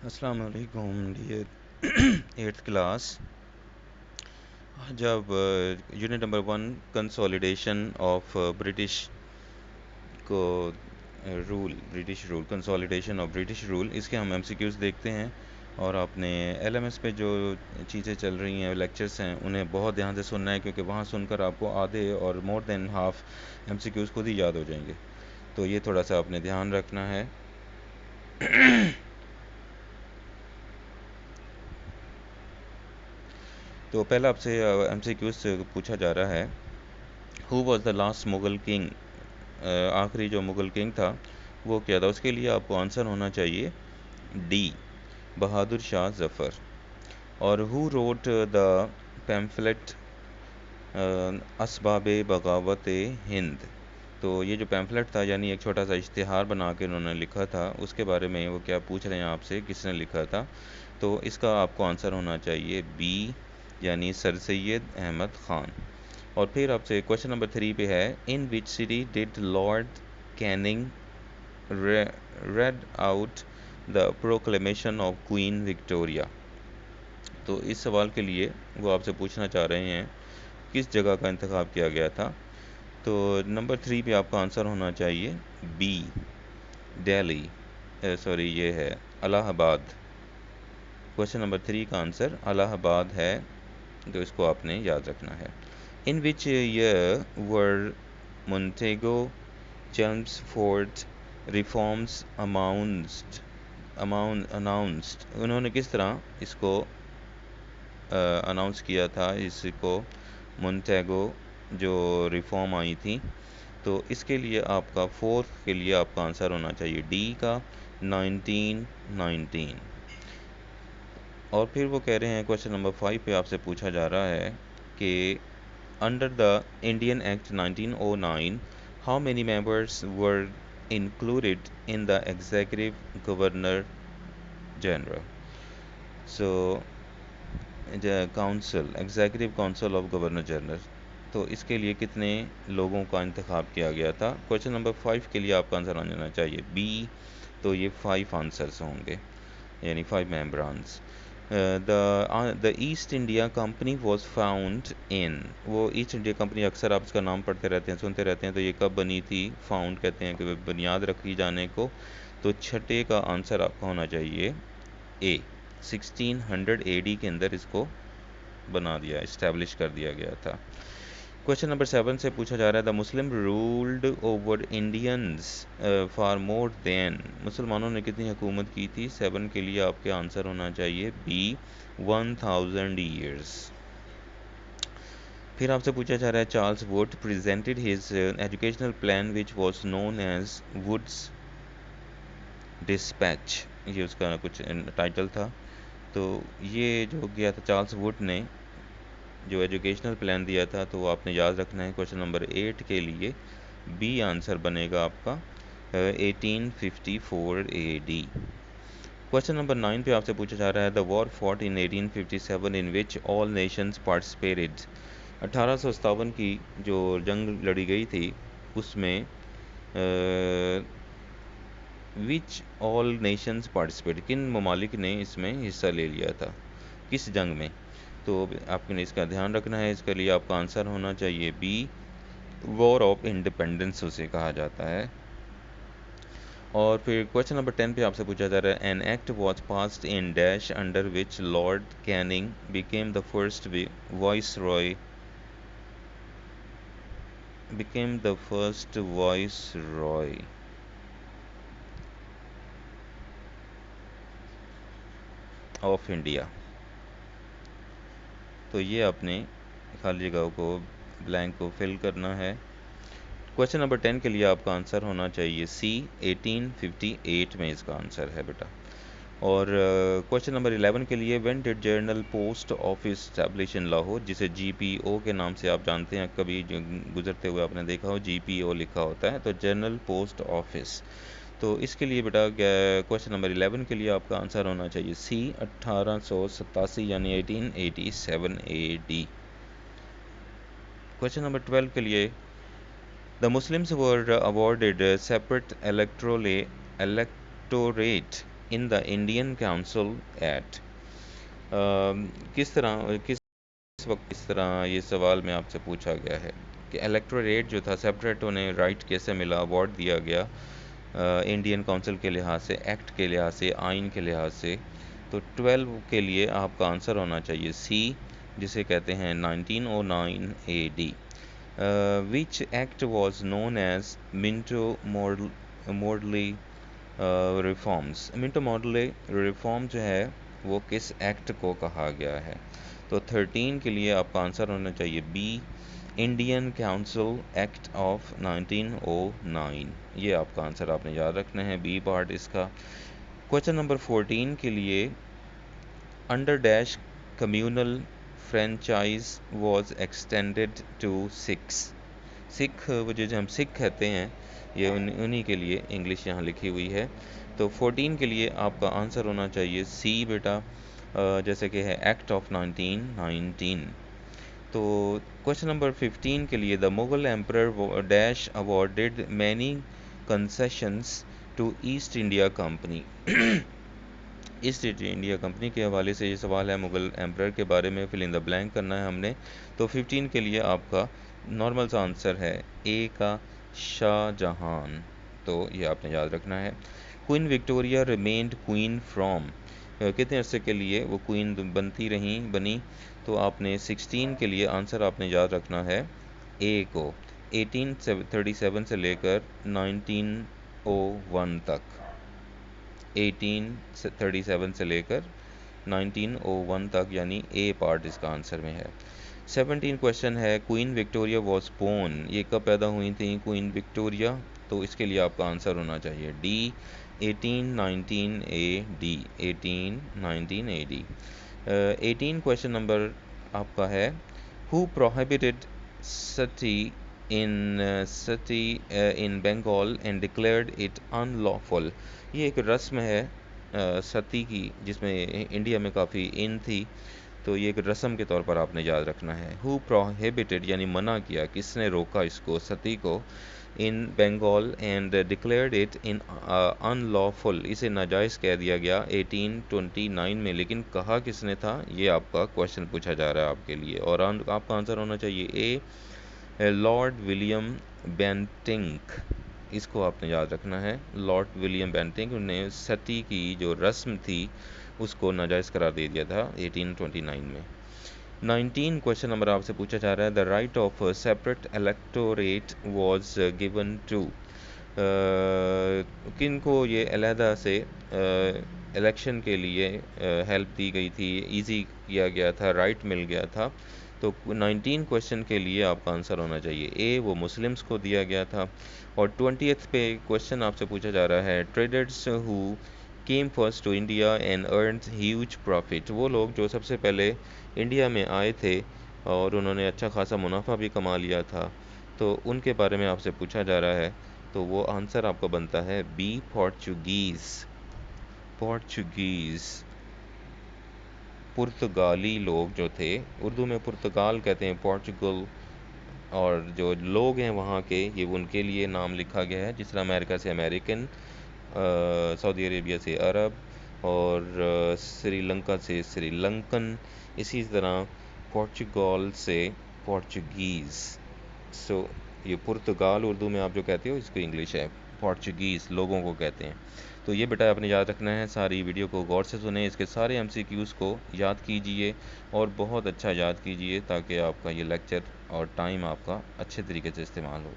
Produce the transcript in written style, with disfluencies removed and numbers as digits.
अस्सलाम वालेकुम dear eighth class. जब unit number 1 consolidation of British को British rule consolidation of British rule, इसके हम एमसीक्यूज़ देखते हैं। और आपने एलएमएस पे जो चीज़ें चल रही हैं, लेक्चर्स हैं, उन्हें बहुत ध्यान से सुनना है, क्योंकि वहाँ सुनकर आपको आधे और मोर देन हाफ एमसीक्यूज़ खुद ही याद हो जाएंगे। तो ये थोड़ा सा आपने ध्यान रखना है। तो पहला आपसे एमसीक्यूज़ पूछा जा रहा है, who was the last Mughal king. आखिरी जो मुग़ल किंग था वो क्या था। उसके लिए आपको आंसर होना चाहिए डी, बहादुर शाह ज़फ़र। और हु रोट द पैम्फलेट असबाब बगावत हिंद। तो ये जो पैम्फलेट था, यानी एक छोटा सा इश्तिहार बना के उन्होंने लिखा था, उसके बारे में वो क्या पूछ रहे हैं आपसे, किसने लिखा था। तो इसका आपको आंसर होना चाहिए बी, यानी सर सैयद अहमद ख़ान। और फिर आपसे क्वेश्चन नंबर 3 पे है, in which city did Lord Canning read out the proclamation of Queen Victoria। तो इस सवाल के लिए वो आपसे पूछना चाह रहे हैं किस जगह का इंतखाब किया गया था। तो नंबर 3 पे आपका आंसर होना चाहिए बी, दिल्ली, सॉरी ये है इलाहाबाद। क्वेश्चन नंबर 3 का आंसर इलाहाबाद है, तो इसको आपने याद रखना है। In which year were Montagu Chelmsford reforms announced. उन्होंने किस तरह इसको अनाउंस किया था, इसको मोन्टेगो जो रिफॉर्म आई थी। तो इसके लिए आपका फोर्थ के लिए आपका आंसर होना चाहिए डी का 1919। और फिर वो कह रहे हैं क्वेश्चन नंबर 5 पे आपसे पूछा जा रहा है कि under the Indian act 1909 how many members were included in the executive governor general। So the council, executive council of governor general. तो इसके लिए कितने लोगों का इंतखाब किया गया था। क्वेश्चन नंबर 5 के लिए आपका आंसर आ जाना चाहिए बी। तो ये 5 आंसर्स होंगे, यानी 5 members. The East India Company was found in. वो ईस्ट इंडिया कंपनी, अक्सर आप इसका नाम पढ़ते रहते हैं, सुनते रहते हैं। तो ये कब बनी थी। फाउंड कहते हैं कि बुनियाद रखी जाने को। तो छठे का आंसर आपका होना चाहिए ए, 1600 एडी के अंदर इसको बना दिया, इस्टेब्लिश कर दिया गया था। क्वेश्चन नंबर 7 से पूछा जा रहा है, the Muslim ruled over Indians for more than. मुसलमानों ने कितनी हुकूमत की थी। 7 के लिए आपके आंसर होना चाहिए बी, 1000 ईयर्स। फिर आपसे पूछा जा रहा है, Charles Wood presented his educational plan which was known as Wood's dispatch. ये उसका कुछ टाइटल था। तो ये जो किया था चार्ल्स वुड ने, जो एजुकेशनल प्लान दिया था, तो वो आपने याद रखना है। क्वेश्चन नंबर 8 के लिए बी आंसर बनेगा आपका 1854 AD। क्वेश्चन नंबर 9 पे आपसे पूछा जा रहा है, the war fought in 1857 in which all Nations participated. 1857 की जो जंग लड़ी गई थी, उसमें विच ऑल नेशंस पार्टिसिपेट, किन ममालिक ने इसमें हिस्सा ले लिया था, किस जंग में। तो आपने इसका ध्यान रखना है। इसके लिए आपका आंसर होना चाहिए बी, वॉर ऑफ इंडिपेंडेंस उसे कहा जाता है। और फिर क्वेश्चन नंबर 10 पे आपसे पूछा जा रहा है, an act was passed in dash under which lord Canning became the first voice Roy of India. तो ये आपने खाली जगह को, ब्लैंक को फिल करना है। क्वेश्चन नंबर 10 के लिए आपका आंसर होना चाहिए सी, 1858 में इसका आंसर है बेटा। और क्वेश्चन नंबर 11 के लिए, when did journal post office establish in Lahore, जिसे जीपीओ के नाम से आप जानते हैं, कभी गुजरते हुए आपने देखा हो जीपीओ लिखा होता है, तो जर्नल पोस्ट ऑफिस। तो इसके लिए बेटा क्वेश्चन नंबर 11 के लिए आपका आंसर होना चाहिए सी, 1887 यानी 1887 AD। क्वेश्चन नंबर 12 के लिए, the Muslims were awarded separate electorate in the Indian Council Act. किस वक्त इस तरह ये सवाल में आपसे पूछा गया है कि इलेक्टोरेट जो था सेपरेट, उन्हें राइट कैसे मिला, अवार्ड दिया गया इंडियन काउंसिल के लिहाज से, एक्ट के लिहाज से, आइन के लिहाज से। तो 12 के लिए आपका आंसर होना चाहिए सी, जिसे कहते हैं 1909 AD। Which act was known as Minto Morley reforms. Minto Morley reform जो है वो किस एक्ट को कहा गया है? तो 13 के लिए आपका आंसर होना चाहिए B, Indian Council Act of 1909। ये आपका आंसर आपने याद रखना है, बी पार्ट इसका। क्वेश्चन नंबर 14 के लिए, under dash communal franchise was extended to Sikhs. Sikh, वो जो हम सिख कहते हैं, ये उन्हीं के लिए इंग्लिश यहाँ लिखी हुई है। तो 14 के लिए आपका आंसर होना चाहिए सी बेटा, जैसे कि है एक्ट ऑफ 1919। तो क्वेश्चन नंबर 15 के लिए, the Mughal emperor dash awarded many concessions to East India Company. East India Company के हवाले से ये सवाल है, मुगल एम्परर के बारे में फिल इन द ब्लैंक करना है हमने। तो 15 के लिए आपका नॉर्मल सा आंसर है ए का शाहजहान। तो ये आपने याद रखना है। Queen Victoria remained queen from, कितने अरसे के लिए वो क्वीन बनी? तो आपने 16 के लिए आंसर आपने याद रखना है ए को, 1837 से लेकर 1901 तक। 1837 से लेकर 1901 तक, यानी ए पार्ट इसका आंसर में है। 17 क्वेश्चन है, क्वीन विक्टोरिया वॉज बोर्न, ये कब पैदा हुई थी क्वीन विक्टोरिया? तो इसके लिए आपका आंसर होना चाहिए D, 1819 AD। 1819 AD। 18 question number आपका है, who prohibited sati in Bengal and declared it unlawful. ये एक रस्म है सती की, जिसमें इंडिया में काफ़ी इन थी, तो ये एक रस्म के तौर पर आपने याद रखना है। हु प्रोहिबिटेड यानी मना किया, किसने रोका इसको, सती को, in Bengal and declared it in unlawful, इसे नाजायज़ कह दिया गया 1829 में, लेकिन कहा किसने था, ये आपका क्वेश्चन पूछा जा रहा है आपके लिए। और आपका आंसर होना चाहिए ए, लॉर्ड विलियम बेंटिंक। इसको आपने याद रखना है, लॉर्ड विलियम बेंटिंक ने सती की जो रस्म थी उसको नाजायज़ करार दे दिया था 1829 में। 19 क्वेश्चन नंबर आपसे पूछा जा रहा है, the right of separate electorate was given to, किन को ये अलहदा से इलेक्शन के लिए हेल्प दी गई थी, इजी किया गया था, राइट मिल गया था? तो 19 क्वेश्चन के लिए आपका आंसर होना चाहिए ए, वो मुस्लिम्स को दिया गया था। और 20th पे क्वेश्चन आपसे पूछा जा रहा है, traders who came first to India and earn huge profit, वो लोग जो सबसे पहले इंडिया में आए थे और उन्होंने अच्छा खासा मुनाफा भी कमा लिया था, तो उनके बारे में आपसे पूछा जा रहा है। तो वो आंसर आपका बनता है बी, पोर्चुगीज़। पोर्चुगीज़, पुर्तगाली लोग जो थे, उर्दू में पुर्तगाल कहते हैं, पोर्चुगल, और जो लोग हैं वहाँ के, ये उनके लिए नाम लिखा गया है, जिस तरह अमेरिका से अमेरिकन, सऊदी अरेबिया से अरब, और श्रीलंका से श्रीलंकन, इसी तरह पोर्चुगल से पोर्चुगीज़। सो ये पुर्तगाल उर्दू में आप जो कहते हो, इसको इंग्लिश है पोर्चुगीज़, लोगों को कहते हैं। तो ये बेटा आपने याद रखना है, सारी वीडियो को गौर से सुने, इसके सारे MCQs को याद कीजिए और बहुत अच्छा याद कीजिए, ताकि आपका ये लेक्चर और टाइम आपका अच्छे तरीके से इस्तेमाल हो।